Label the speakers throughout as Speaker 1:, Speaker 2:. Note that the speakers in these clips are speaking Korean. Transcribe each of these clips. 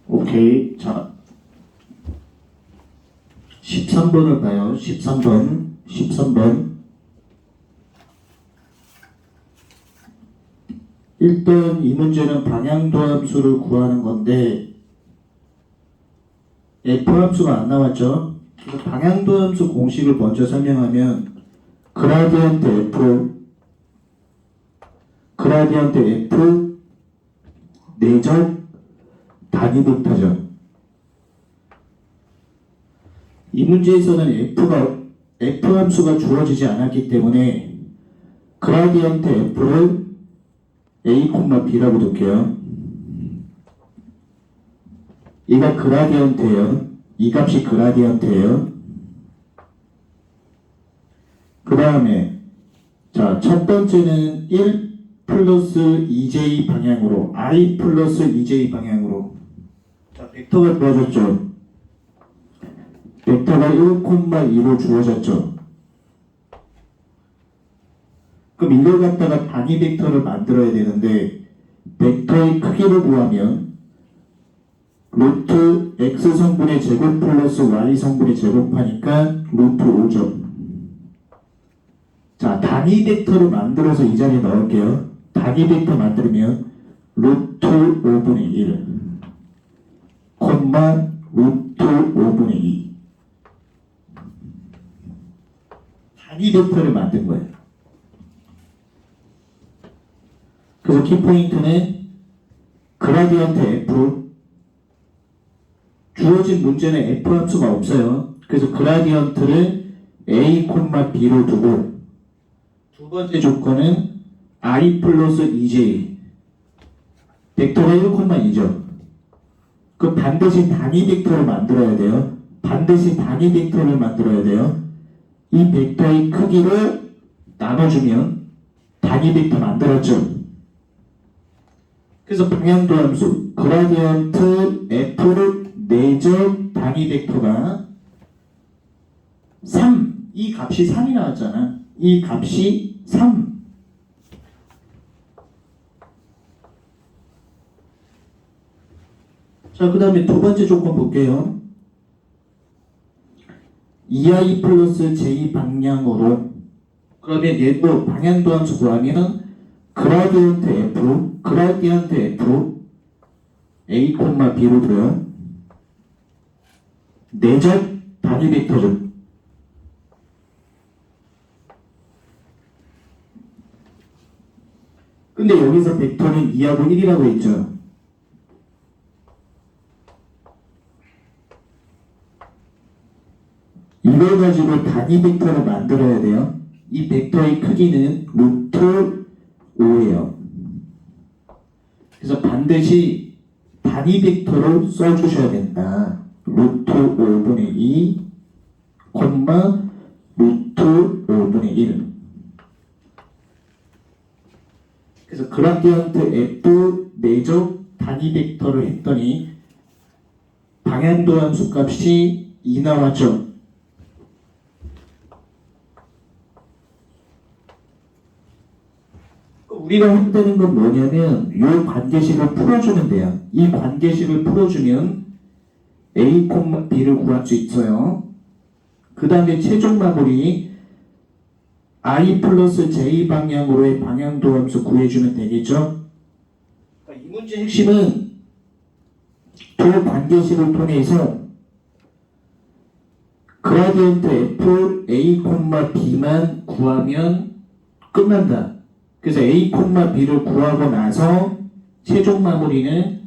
Speaker 1: 오케이. 자, 13번을 봐요. 13번. 일단 이 문제는 방향도함수를 구하는 건데 F함수가 안 나왔죠. 그래서 방향도함수 공식을 먼저 설명하면 그라디언트 F 내적 단위 벡터죠. 이 문제에서는 F함수가 주어지지 않았기 때문에 그라디언트 F를 A, B라고 둘게요. 이가 그라디언트예요. 이 값이 그라디언트예요. 그 다음에 자, 첫 번째는 1 플러스 2j 방향으로 I 플러스 2j 방향으로 자, 벡터가 주어졌죠. 벡터가 1,2로 주어졌죠. 그럼 이걸 갖다가 단위 벡터를 만들어야 되는데 벡터의 크기를 구하면 루트 x 성분의 제곱 플러스 y 성분의 제곱하니까 루트 5죠. 자, 단위 벡터를 만들어서 이 자리에 넣을게요. 단위 벡터 만들면 루트 5분의 1 콤마 루트 5분의 2 단위 벡터를 만든 거예요. 그래서 키포인트는 그라디언트 F 주어진 문제는 F함수가 없어요. 그래서 그라디언트를 A, B로 두고 두 번째 조건은 I 플러스 2J 벡터가 1,2죠. 그 반드시 단위 벡터를 만들어야 돼요. 이 벡터의 크기를 나눠주면 단위 벡터 만들었죠. 그래서 방향도함수 그라디언트 F를 내적 단위 벡터가 3, 이 값이 3이 나왔잖아. 이 값이 3. 자, 그 다음에 두 번째 조건 볼게요. 2i 플러스 j 방향으로 그러면 얘도 방향도함수 구하면 그라디언트 F A, B로 들어요. 내적 단위 벡터죠. 근데 여기서 벡터는 2하고 1이라고 했죠. 이걸 가지고 단위 벡터를 만들어야 돼요. 이 벡터의 크기는 루트 5예요. 그래서 반드시 단위 벡터로 써주셔야 된다. 루트 5분의 2, 콤마 루트 5분의 1. 그래서 그라디언트 F 내적 단위 벡터를 했더니 방향도함수 값이 2 나왔죠. 우리가 해야 되는 건 뭐냐면 이 관계식을 풀어주면 돼요. 이 관계식을 풀어주면 A, B를 구할 수 있어요. 그 다음에 최종 마무리 I 플러스 J 방향으로의 방향도함수 구해주면 되겠죠. 이 문제의 핵심은 두 관계식을 통해서 그라디언트 F, A, B만 구하면 끝난다. 그래서 A, B를 구하고 나서 최종 마무리는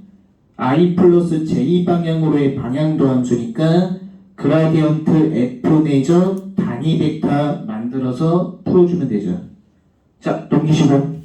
Speaker 1: I 플러스 J 방향으로의 방향도함수니까 그라디언트 F 내적 단위 벡터 만들어서 풀어주면 되죠. 자, 넘기시고.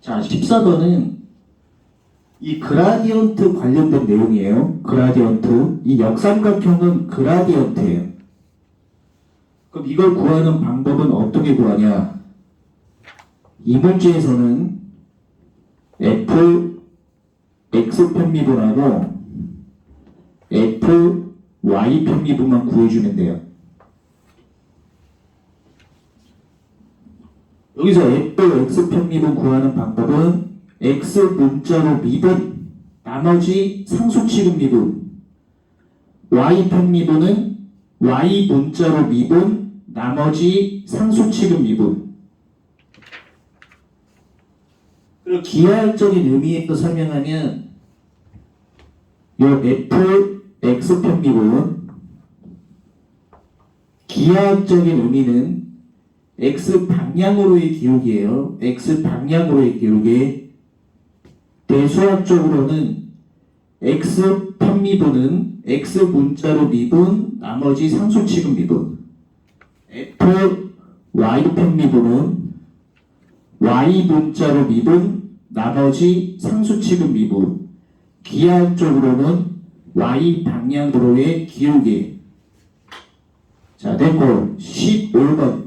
Speaker 1: 자, 14번은 이 그라디언트 관련된 내용이에요. 그라디언트. 이 역삼각형은 그라디언트예요. 그럼 이걸 구하는 방법은 어떻게 구하냐? 이 문제에서는 f x 편미분하고 f y 편미분만 구해주면 돼요. 여기서 f x 편미분 구하는 방법은 x 문자로 미분 나머지 상수 취급 미분, y 편미분은 y 문자로 미분 나머지 상수 취급 미분. 그리고 기하학적인 의미에서 설명하면 이 f x 편미분 기하학적인 의미는 x 방향으로의 기울기예요. x 방향으로의 기울기. 대수학적으로는 x 편미분은 x 문자로 미분 나머지 상수 취급 미분. f y 편미분은 y 문자로 미분 나머지 상수 취급 미분. 기하학적으로는 y 방향으로의 기울기. 자, 됐고 15번.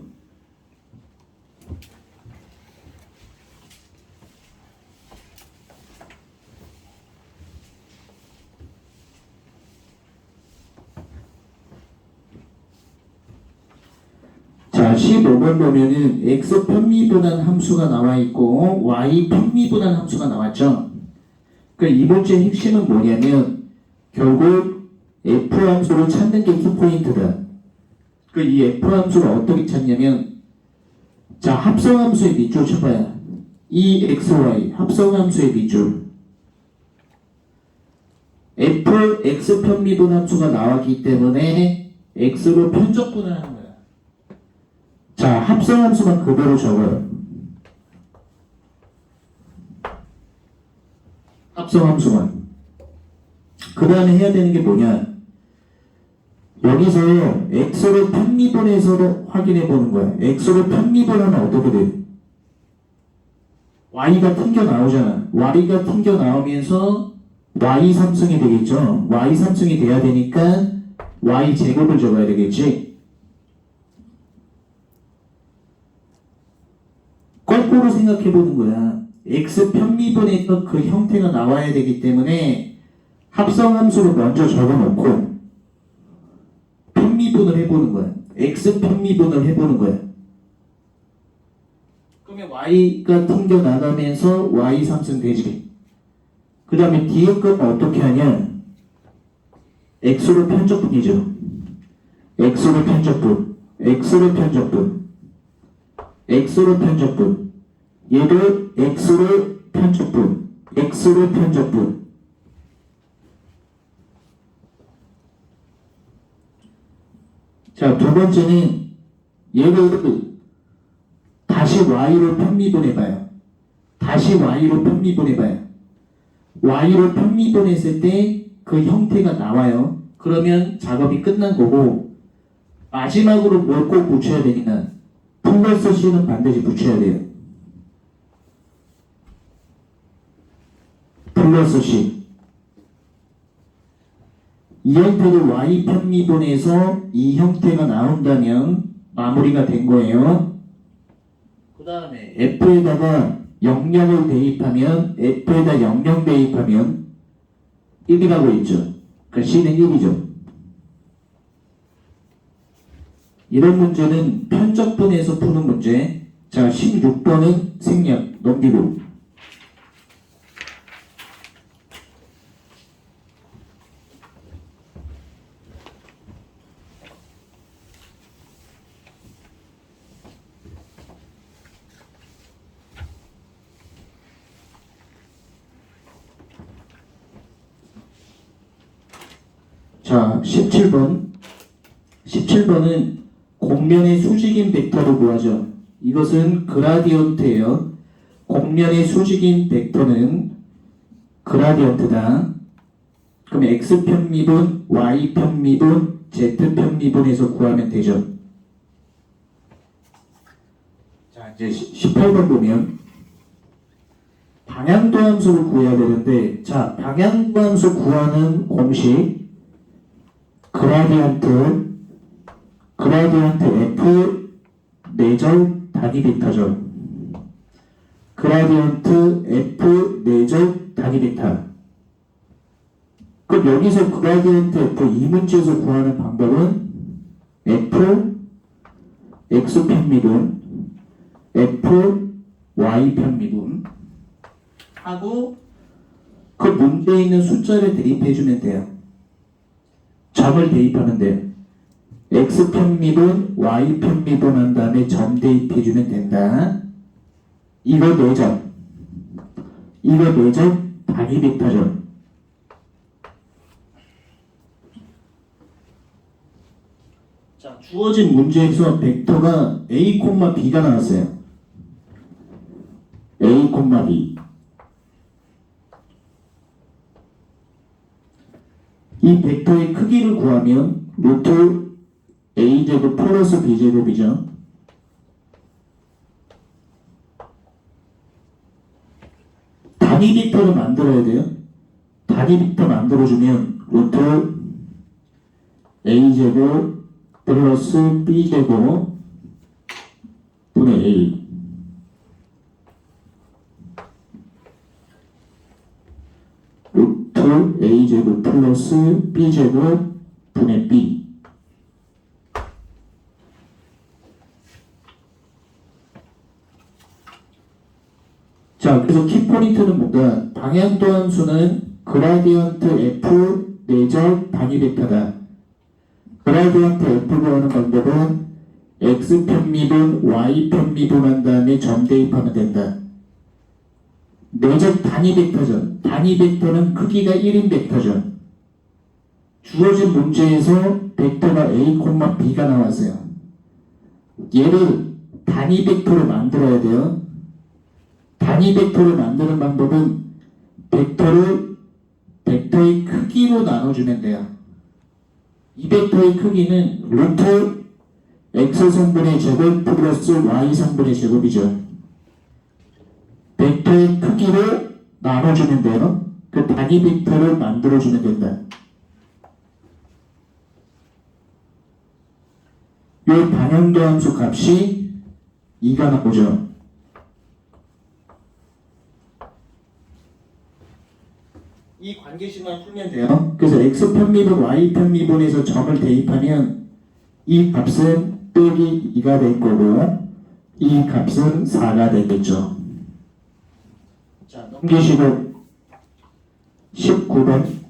Speaker 1: 자, 15번 보면은 x 편미분한 함수가 나와 있고 y 편미분한 함수가 나왔죠. 이 문제의 핵심은 뭐냐면 결국 f 함수를 찾는 게 키포인트다. 이 f 함수를 어떻게 찾냐면 자, 합성함수의 밑줄 쳐봐요. e, x, y 합성함수의 밑줄. f, x 편미분 함수가 나왔기 때문에 x로 편적분을 하는 거야. 자, 합성함수만 그대로 적어요. 합성함수만. 그 다음에 해야 되는 게 뭐냐? 여기서 x로 편미분해서 확인해 보는 거야. x로 편미분하면 어떻게 돼? y가 튕겨 나오잖아. y가 튕겨 나오면서 y 3승이 되겠죠. y 3승이 돼야 되니까 y 제곱을 적어야 되겠지. 거꾸로 생각해 보는 거야. x 편미분에서 그 형태가 나와야 되기 때문에 합성함수를 먼저 적어놓고 편미분을 해보는 거야. x 편미분을 해보는 거야. 그러면 y가 튕겨 나가면서 y 3승 되지. 그 다음에 뒤에 건 어떻게 하냐? x로 편적분이죠. x로 편적분, x로 편적분, x로 편적분. 얘도 x로 편적분, x로 편적분. 자, 두 번째는 얘를 다시 y로 편미분해봐요. 다시 y로 편미분해봐요. y로 편미분했을 때 그 형태가 나와요. 그러면 작업이 끝난 거고 마지막으로 뭘 꼭 붙여야 되냐? 플러스 c는 반드시 붙여야 돼요. 플러스 c. 이 형태를 y 편미분해서 이 형태가 나온다면 마무리가 된 거예요. 그 다음에 f에다가 00을 대입하면 f에다 00 대입하면 1이라고 있죠. 그러니까 c는 1이죠. 이런 문제는 편적분해서 푸는 문제. 자, 16번은 생략 넘기고. 자, 17번. 17번은 곡면의 수직인 벡터를 구하죠. 이것은 그라디언트예요. 곡면의 수직인 벡터는 그라디언트다. 그럼 x 편미분, y 편미분, z 편미분에서 구하면 되죠. 자, 이제 18번 보면 방향도 함수를 구해야 되는데, 자, 방향도 함수 구하는 공식 그라디언트 F 내절 단위 벡터죠. 그라디언트 F 내적 단위 벡터. 그럼 여기서 그라디언트 F 이 문제에서 구하는 방법은 F X 편미분 F Y 편미분 하고 그 문제에 있는 숫자를 대입해주면 돼요. 점을 대입하면 돼요. X 편미분 Y 편미분 한 다음에 점 대입해주면 된다. 이거 내적 단위 벡터죠. 자, 주어진 문제에서 벡터가 A, B가 나왔어요. A, B. 이 벡터의 크기를 구하면 루트 A제곱 플러스 B제곱이죠. 단위 벡터를 만들어야 돼요. 단위 벡터 만들어주면 루트 A제곱 플러스 B제곱 분의 A 루트 A제곱 플러스 B제곱 분의 B. 자, 그래서 키포인트는 뭔가 방향도 함수는 그라디언트 F 내적 단위 벡터다. 그라디언트 F 구하는 방법은 X 편미분 Y 편미분 한 다음에 점 대입하면 된다. 내적 단위 벡터죠. 단위 벡터는 크기가 1인 벡터죠. 주어진 문제에서 벡터가 A, B가 나왔어요. 얘를 단위 벡터로 만들어야 돼요. 단위 벡터를 만드는 방법은 벡터를 벡터의 크기로 나눠주면 돼요. 이 벡터의 크기는 루트 X성분의 제곱 플러스 Y성분의 제곱이죠. 벡터의 크기로 나눠주면 돼요. 그 단위 벡터를 만들어주면 된다. 이 방향도 함수 값이 2가 나오죠. 이 관계식만 풀면 돼요. 그래서 X 편미분 Y 편미분에서 점을 대입하면 이 값은 빼기 2가 될 거고 이 값은 4가 되겠죠. 자, 넘기시고 19번.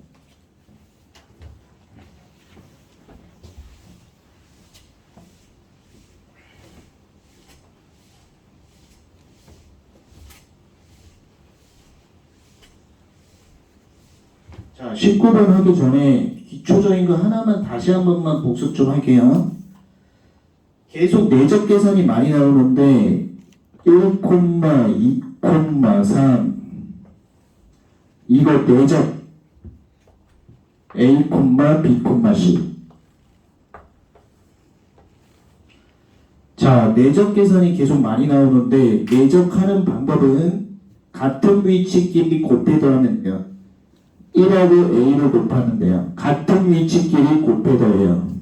Speaker 1: 자, 19번 하기 전에 기초적인 거 하나만 다시 한 번만 복습 좀 할게요. 계속 내적 계산이 많이 나오는데 1, 2, 3 이거 내적 A, B, C. 자, 내적 계산이 계속 많이 나오는데 내적하는 방법은 같은 위치끼리 곱해 더하면 돼요. 1하고 A를 곱하는데요. 같은 위치끼리 곱해 더해요.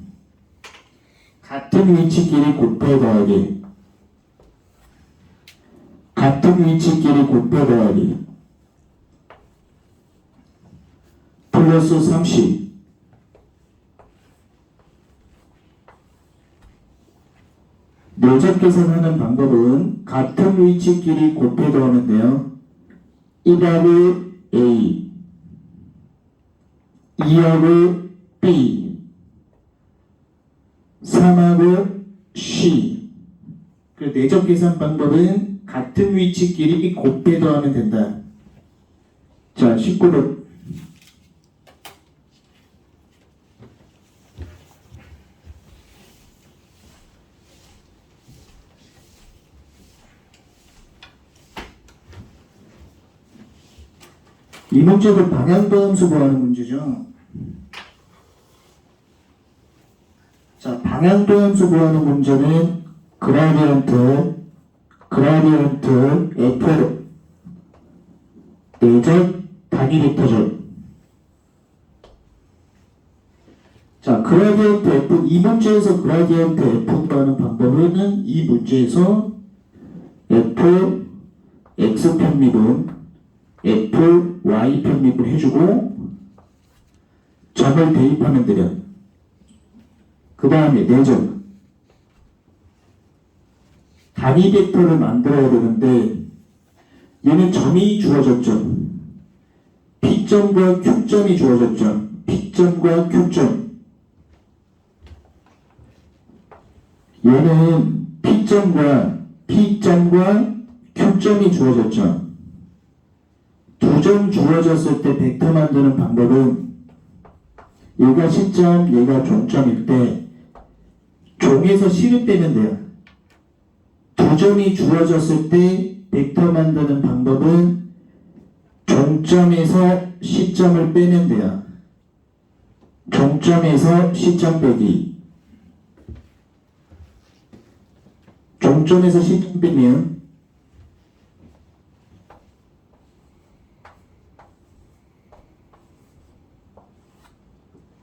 Speaker 1: 같은 위치끼리 곱해 더하기. 같은 위치끼리 곱해 더하기. 플러스 30. 내적 계산하는 방법은 같은 위치끼리 곱해 더하는데요. 1하고 A 2하고 B 3하고 C. 그 내적 계산 방법은 같은 위치끼리 곱해 더하면 된다. 자, 19번. 이 문제도 방향도 함수 구하는 문제죠. 자, 방향도 함수 구하는 문제는 그라디언트 F 내적 단위 벡터죠. 자, 그라디언트 F, 이 문제에서 그라디언트 F 구하는 방법은 이 문제에서 F x 편미분 f y 편미분 해주고 점을 대입하면 되려. 그 다음에 내점 단위 벡터를 만들어야 되는데 얘는 점이 주어졌죠. P점과 Q점이 주어졌죠. P점과 Q점. 얘는 P점과 Q점이 주어졌죠. 두 점 주어졌을 때 벡터 만드는 방법은 얘가 시점, 얘가 종점일 때 종에서 시를 빼면 돼요. 두 점이 주어졌을 때 벡터 만드는 방법은 종점에서 시점을 빼면 돼요. 종점에서 시점 빼기. 종점에서 시점 빼면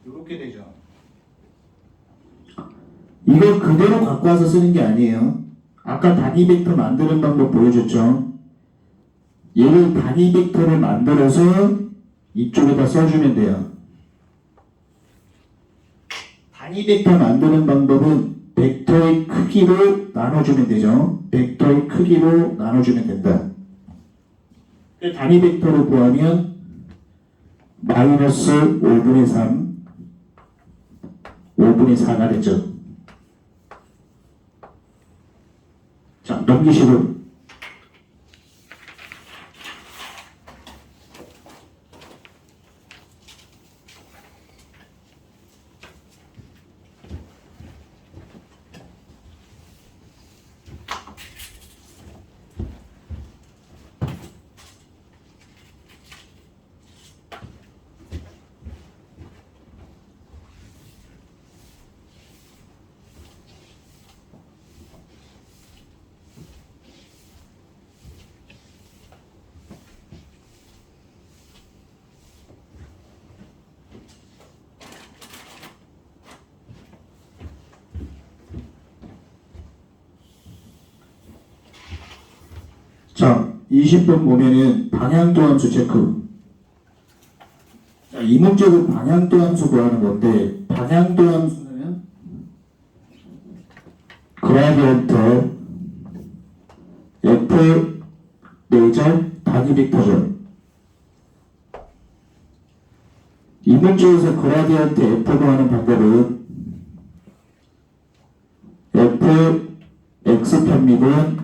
Speaker 1: 이렇게 되죠. 이거 그대로 갖고 와서 쓰는 게 아니에요. 아까 단위 벡터 만드는 방법 보여줬죠. 얘를 단위 벡터를 만들어서 이쪽에다 써주면 돼요. 단위 벡터 만드는 방법은 벡터의 크기로 나눠주면 되죠. 벡터의 크기로 나눠주면 된다. 단위 벡터로 구하면 마이너스 5분의 3, 5분의 4가 되죠. 자, 넘기시고. 자, 20번 보면은 방향도 함수 체크. 자, 이 문제도 방향도 함수 구하는 건데, 방향도 함수는 그라디언트 f 내점 단위 벡터죠. 이 문제에서 그라디언트 f 구하는 방법은 f x 편미분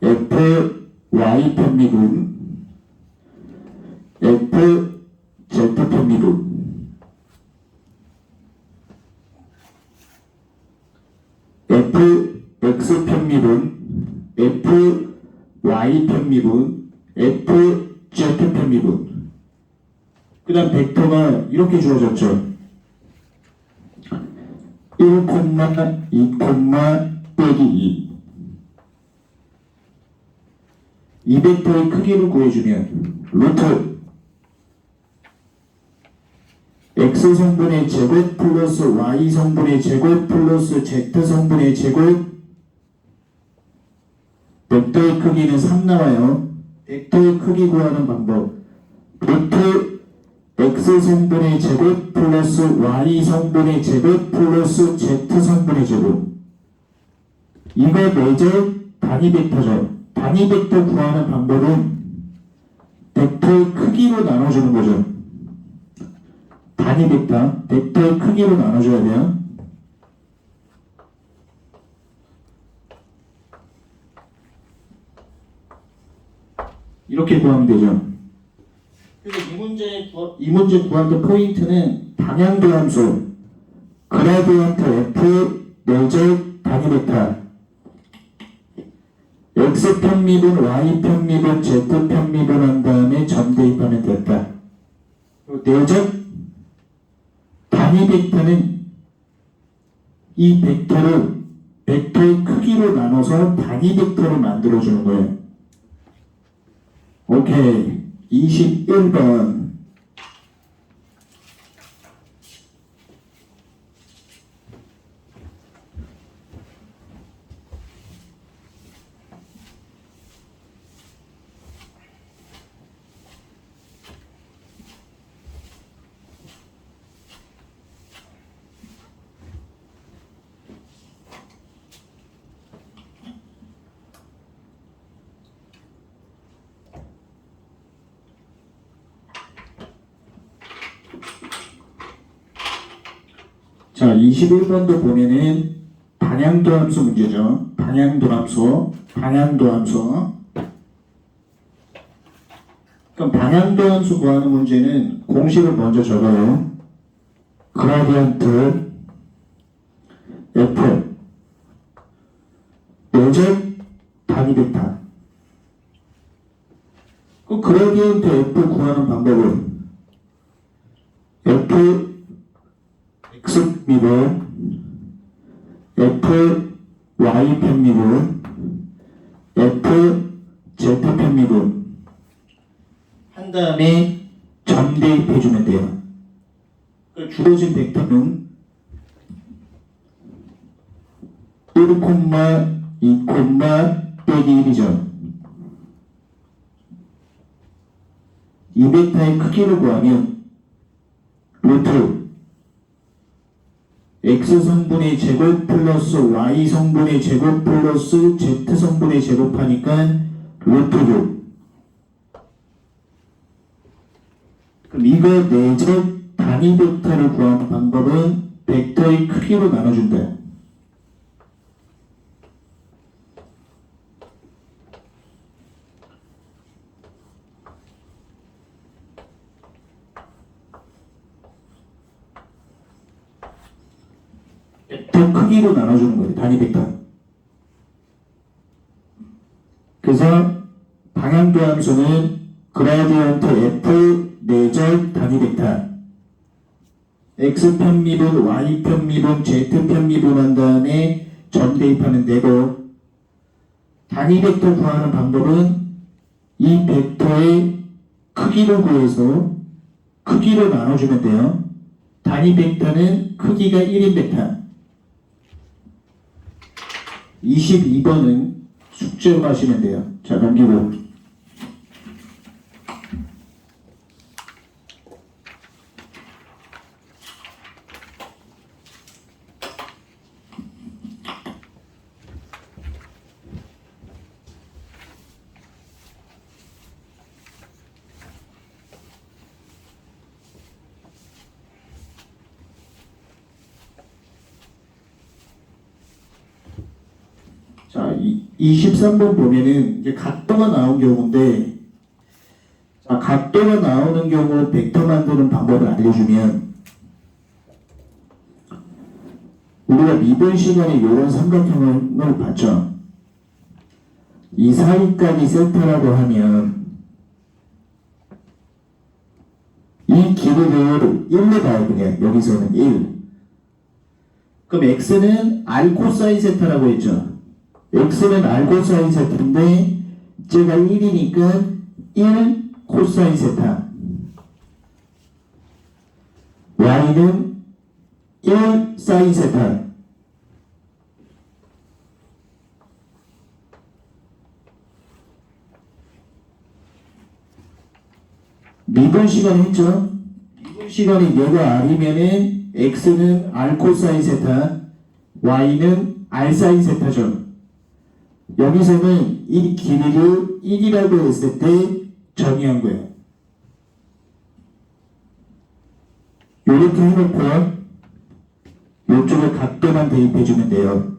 Speaker 1: f y 편미분 f z 편미분 f x 편미분 f y 편미분 f z 편미분. 그 다음 벡터가 이렇게 주어졌죠. 1, 2, 빼기 2. 이 벡터의 크기를 구해주면 루트 x 성분의 제곱 플러스 y 성분의 제곱 플러스 z 성분의 제곱. 벡터의 크기는 3 나와요. 벡터의 크기 구하는 방법. 루트 x 성분의 제곱 플러스 y 성분의 제곱 플러스 z 성분의 제곱. 이거 매저 단위 벡터죠. 단위 벡터 구하는 방법은 벡터의 크기로 나눠주는 거죠. 단위 벡터의 크기로 나눠줘야 돼요. 이렇게 구하면 되죠. 그래서 이 문제 구할 때 포인트는 방향도 함수, 그라디언트 f 내적 단위 벡터. x 편미분, y 편미분, z 편미분 한 다음에 점 대입하면 됐다. 내적 단위 벡터는 이 벡터를 벡터의 크기로 나눠서 단위 벡터를 만들어주는 거예요. 오케이. 21번. 자, 21번도 보면은 방향도함수 문제죠. 방향도함수. 그럼 방향도함수 구하는 문제는 공식을 먼저 적어요. 그라디언트 F 내적 단위 벡터. 그 그라디언트 F 구하는 방법은 F X 미분 F Y 편미분 F Z 편미분 한 다음에 점 대입해주면 돼요. 주어진 벡터는 1, 2, 빼기 1이죠. 이 벡터의 크기를 구하면 루트 X성분의 제곱 플러스 Y성분의 제곱 플러스 Z성분의 제곱하니까 루트 6. 그럼 이거 내적 단위 벡터를 구하는 방법은 벡터의 크기로 나눠준다. 벡터 크기로 나눠주는 거예요. 단위 벡터. 그래서 방향도함수는 그라디언트 F 내적 단위 벡터 X편 미분, Y편 미분, Z편 미분한 다음에 점 대입하면 되고, 단위 벡터 구하는 방법은 이 벡터의 크기를 구해서 크기로 나눠주면 돼요. 단위 벡터는 크기가 1인 벡터. 22번은 숙제로 하시면 돼요. 자, 넘기고. 자, 23번 보면은 이제 각도가 나온 경우인데, 자, 각도가 나오는 경우 벡터 만드는 방법을 알려주면, 우리가 이번 시간에 이런 삼각형을 봤죠. 이 사이까지 세타라고 하면 이 길이를 1로 봐요. 그냥 여기서는 1. 그럼 x는 r 코사인 세타라고 했죠. x는 r 코사인 세타인데 제가 1이니까 1 코사인 세타. y는 1 사인 세타. 미분 시간에 했죠. 미분 시간에 얘가 r이면은 x는 r 코사인 세타, y는 r 사인 세타죠. 여기서는 이 길이를 1이라고 했을 때 정의한 거예요. 이렇게 해놓고 이쪽에 각도만 대입해주면 돼요.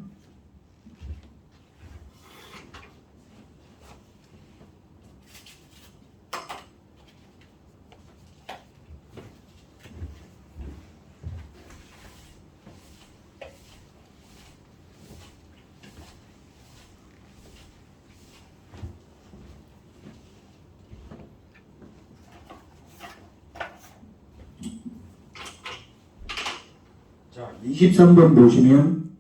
Speaker 1: 자, 23번 보시면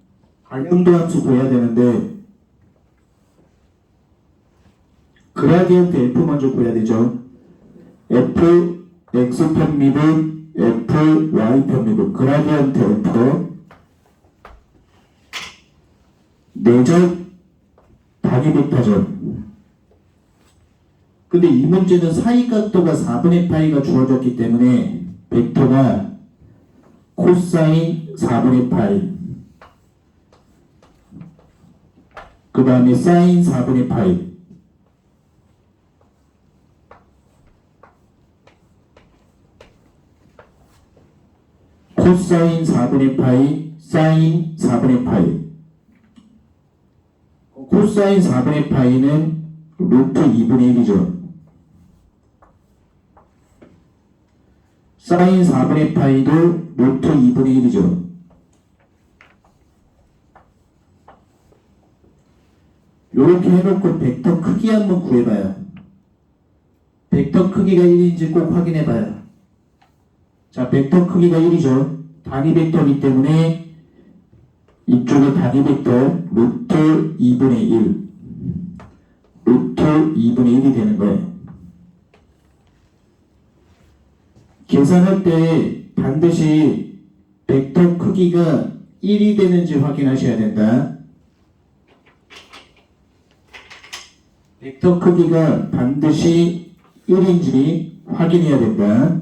Speaker 1: 방향도함수 구해야 되는데 그라디언트 F 먼저 구해야 되죠. F X편 미분 F Y편 미분 그라디언트 F 내적 단위 벡터죠. 근데 이 문제는 사이각도가 4분의 파이가 주어졌기 때문에 벡터가 코사인 4분의 파이 그 다음에 사인 4분의 파이 코사인 코사인 4분의 파이, 사인 4분의 파이. 코사인 4분의 파이는 루트 2분의 1이죠. 사인 4분의 파이도 루트 2분의 1이죠. 요렇게 해놓고 벡터 크기 한번 구해봐요. 벡터 크기가 1인지 꼭 확인해봐요. 자, 벡터 크기가 1이죠. 단위 벡터이기 때문에 이쪽에 단위 벡터 루트 2분의 1 루트 2분의 1이 되는 거예요. 계산할 때 반드시 벡터 크기가 1이 되는지 확인하셔야 된다. 벡터 크기가 반드시 1인지 확인해야 된다.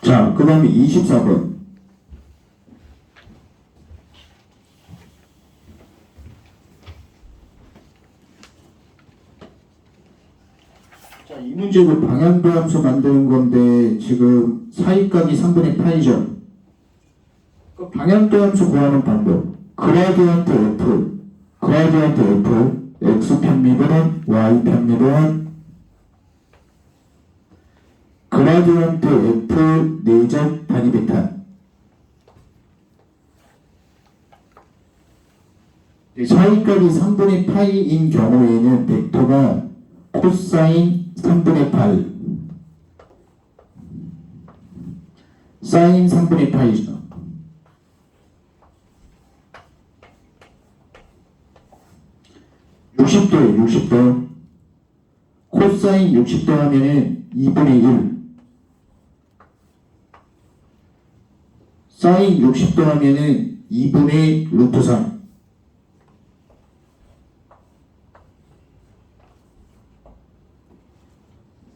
Speaker 1: 자, 그 다음에 24번. 자, 이 문제도 방향도 함수 만드는 건데 지금 사이각이 3분의 파이죠. 그 방향도 함수 구하는 방법. 그라디언트 F, X 편미분, Y 편미분, 그라디언트 F 내적 단위 베타. 사이각이 3분의 파이인 경우에는 벡터가 코사인 3분의 파이, 사인 3분의 파이죠. (60도에) 60도. 코사인 60도 하면은 2분의 1, 사인 60도 하면은 2분의 루트 3.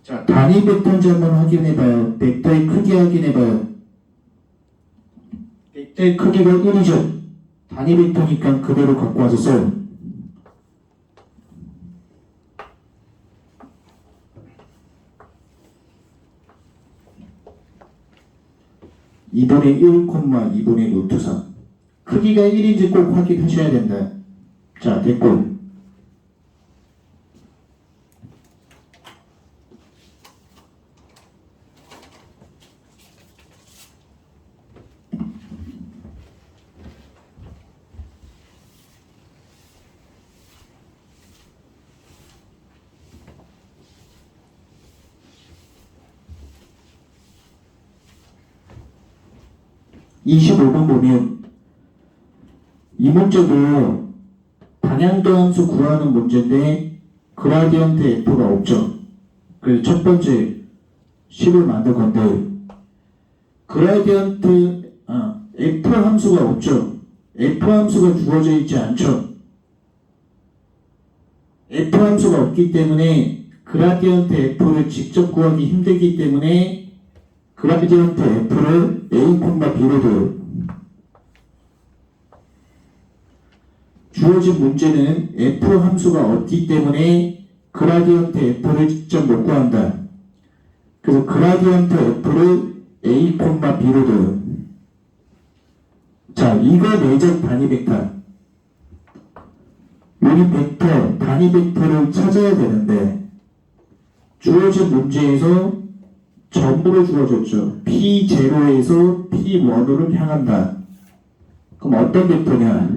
Speaker 1: 자, 단위 벡터인지 한번 확인해봐요. 벡터의 크기 확인해봐요. 벡터의 크기가 1이죠. 단위 벡터니까 그대로 갖고 와서 써요. (2분의 1, 2분의 루트 3) 크기가 1인지 꼭 확인하셔야 된다. 자, 됐고. (25번) 보면 이 문제도 방향도 함수 구하는 문제인데 그라디언트 F가 없죠. 그래서 첫 번째 식을 만들 건데 그라디언트 F 함수가 없죠. F 함수가 주어져 있지 않죠. F 함수가 없기 때문에 그라디언트 F를 직접 구하기 힘들기 때문에 그라디언트 F를 A, B로 둬요. 주어진 문제는 F 함수가 없기 때문에 그라디언트 F를 직접 못 구한다. 그래서 그라디언트 F를 A, B로 둬요. 자, 이거 내적 단위 벡터. 우리 벡터, 단위 벡터를 찾아야 되는데 주어진 문제에서 점으로 주어졌죠. P0에서 P1으로 향한다. 그럼 어떤 벡터냐?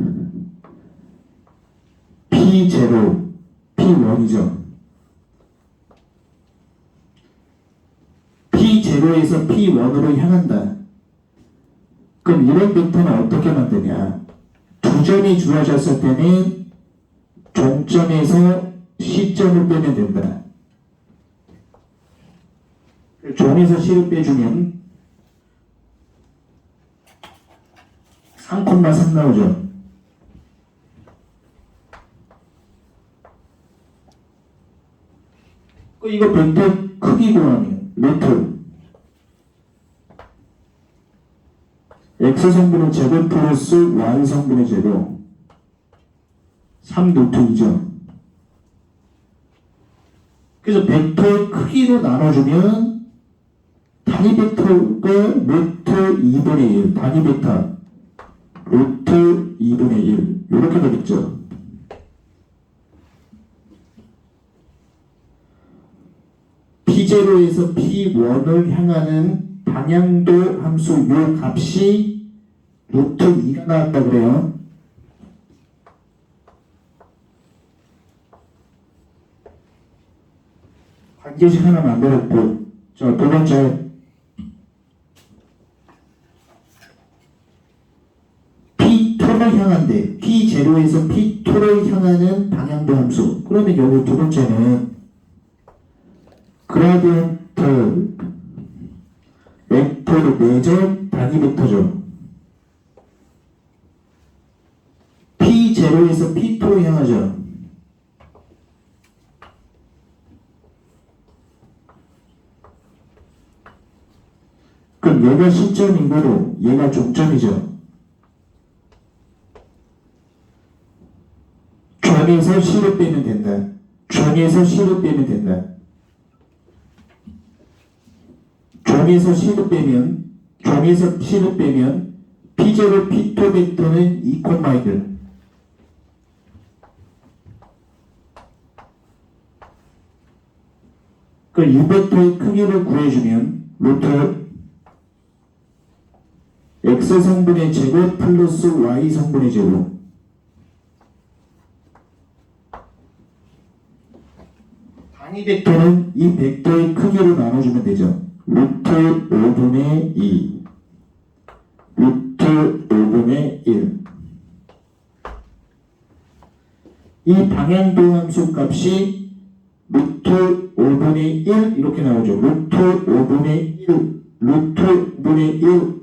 Speaker 1: P0, P1이죠. P0에서 P1으로 향한다. 그럼 이런 벡터는 어떻게 만드냐? 두 점이 주어졌을 때는 종점에서 C점을 빼면 된다. 종에서 C를 빼주면 3,3 나오죠. 이거 벡터 크기 구하면 루트 x성분의 제곱 플러스 y성분의 제곱 3루트2죠. 그래서 벡터의 크기로 나눠주면 단위 벡터가 루트 2분의 1, 단위 벡터 루트 2분의 1 이렇게 되겠죠. P0에서 P1을 향하는 방향도 함수 요 값이 루트 2가 나왔다 그래요. 관계식 하나 만들었고, 자, 두 번째 P2를 향한대. P0에서 P2를 향하는 방향도 함수. 그러면 여기 두 번째는 그라디언트 벡터를 내적 단위 벡터죠. P0에서 P2로 향하죠. 그럼 얘가 시점인 거로 얘가 종점이죠. 종에서 C를 빼면 된다. 종에서 C를 빼면 된다. 종에서 C를 빼면 P0, P2 벡터는 2,1. 그 이 벡터의 크기를 구해주면 루트 x성분의 제곱 플러스 y성분의 제곱 단위 벡터는 이 벡터의 크기로 나눠주면 되죠. 루트 5분의 2 루트 5분의 1 이 방향도 함수 값이 루트 5분의 1 이렇게 나오죠. 루트 5분의 1 루트 5분의 1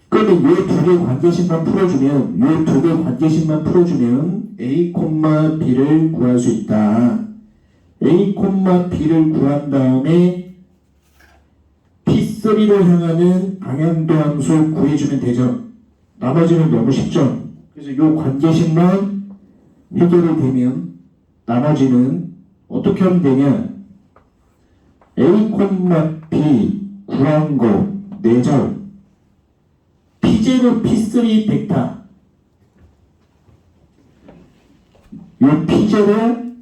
Speaker 1: 그러면 이 두 개 관계식만 풀어주면 A, B를 구할 수 있다. A, B를 구한 다음에 P3로 향하는 방향도 함수 구해주면 되죠. 나머지는 너무 쉽죠. 그래서 이 관계식만 해결이 되면 나머지는 어떻게 하면 되냐. A, B 구한 거 내죠. P0, P3 벡터 이 P0,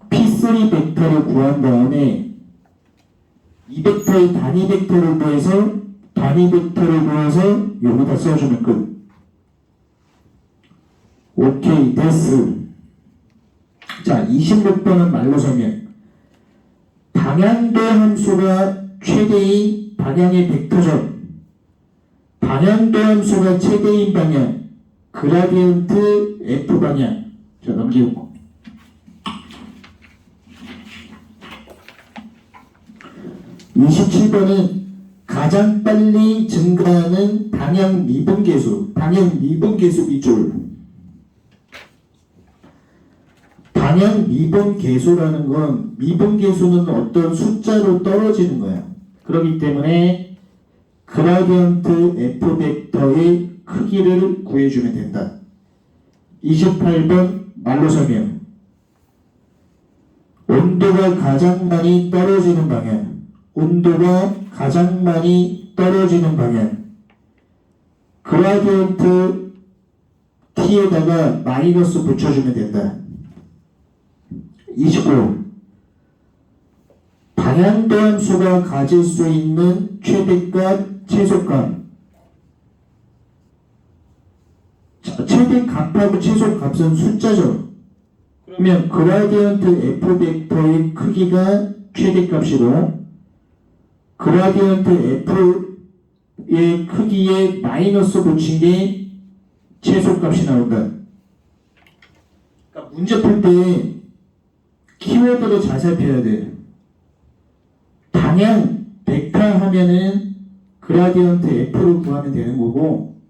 Speaker 1: P3 벡터를 구한 다음에 이 벡터의 단위 벡터를 구해서 여기다 써주면 끝. 오케이, 됐어. 자, 26번은 말로 설명. 방향도 함수가 최대인 방향의 벡터죠. 방향도 함수가 최대인 방향, 그라디언트 F 방향. 자, 넘기고. (27번은) 가장 빨리 증가하는 방향 미분계수 밑줄. 방향 미분계수라는 건 미분계수는 어떤 숫자로 떨어지는 거야. 그렇기 때문에 그라디언트 F 벡터의 크기를 구해주면 된다. 28번 말로 설명. 온도가 가장 많이 떨어지는 방향. 그라디언트 T에다가 마이너스 붙여주면 된다. 29. 방향도 함수가 가질 수 있는 최대값, 최소값. 자, 최대값하고 최소값은 숫자죠. 그러면 그라디언트 F 벡터의 크기가 최대값이고 그라디언트 F의 크기에 마이너스 붙인 게 최소값이 나온다. 그러니까 문제 풀 때 키워드를 잘 살펴야 돼. 방향 벡터 하면은 그라디언트 f를 구하면 되는 거고,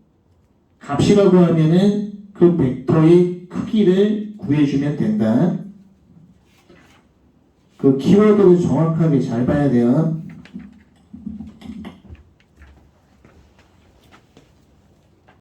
Speaker 1: 값이라고 하면은 그 벡터의 크기를 구해주면 된다. 그 키워드를 정확하게 잘 봐야 돼요.